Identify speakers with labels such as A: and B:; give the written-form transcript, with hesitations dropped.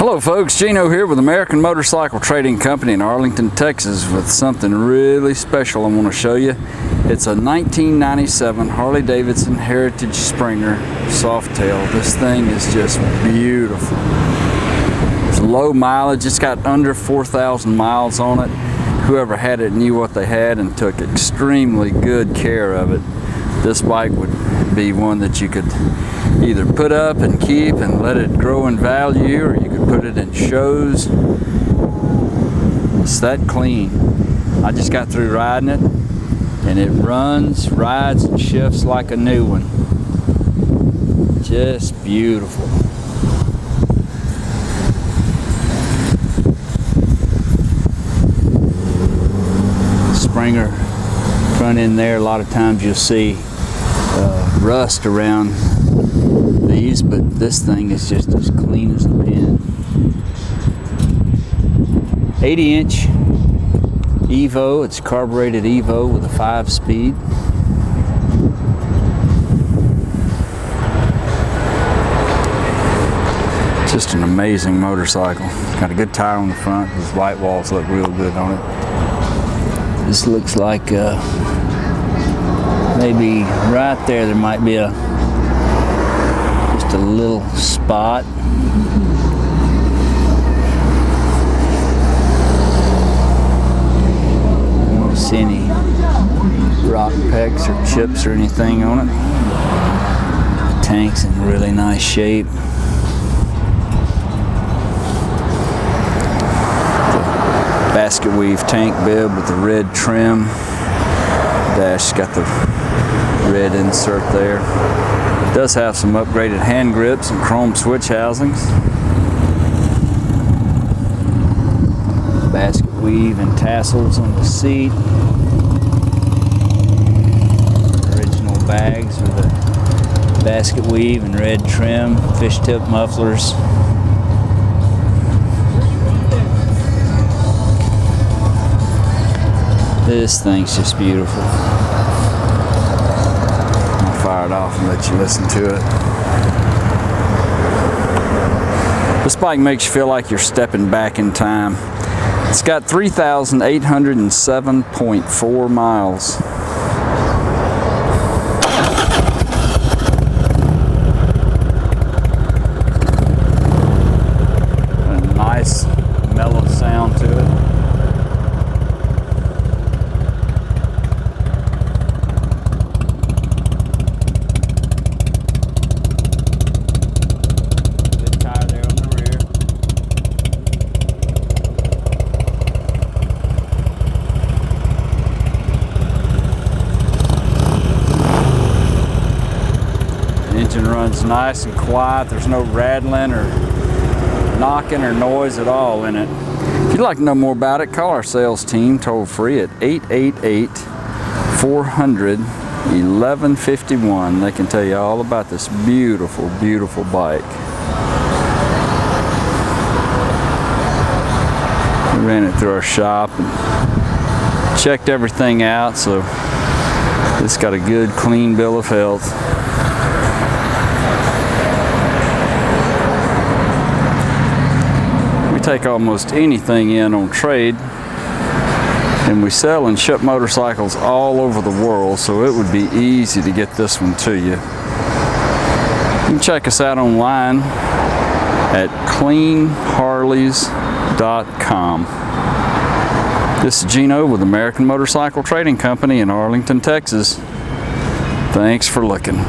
A: Hello folks, Gino here with American Motorcycle Trading Company in Arlington, Texas with something really special I want to show you. It's a 1997 Harley Davidson Heritage Springer Softail. This thing is just beautiful. It's low mileage, it's got under 4,000 miles on it. Whoever had it knew what they had and took extremely good care of it. This bike would be one that you could either put up and keep and let it grow in value, or you could put it in shows. It's that clean. I just got through riding it and it runs, rides, and shifts like a new one. Just beautiful. Springer front end there, a lot of times you'll see rust around these, but this thing is just as clean as a pin. 80-inch Evo, it's carbureted Evo with a 5-speed. Just an amazing motorcycle. Got a good tire on the front. Those white walls look real good on it. This looks like maybe right there might be just a little spot. I don't see any rock pecks or chips or anything on it. The tank's in really nice shape. Basket weave tank bib with the red trim. Dash got the red insert there. It does have some upgraded hand grips and chrome switch housings. Basket weave and tassels on the seat. Original bags with the basket weave and red trim. Fish tip mufflers. This thing's just beautiful. I'll fire it off and let you listen to it. This bike makes you feel like you're stepping back in time. It's got 3,807.4 miles. A nice mellow sound to it. Engine runs nice and quiet. There's no rattling or knocking or noise at all in it. If you'd like to know more about it, call our sales team toll free at 888-400-1151. They can tell you all about this beautiful, beautiful bike. We ran it through our shop and checked everything out, so it's got a good, clean bill of health. Take almost anything in on trade, and we sell and ship motorcycles all over the world, so it would be easy to get this one to you. You can check us out online at cleanharleys.com. This is Gino with American Motorcycle Trading Company in Arlington, Texas. Thanks for looking.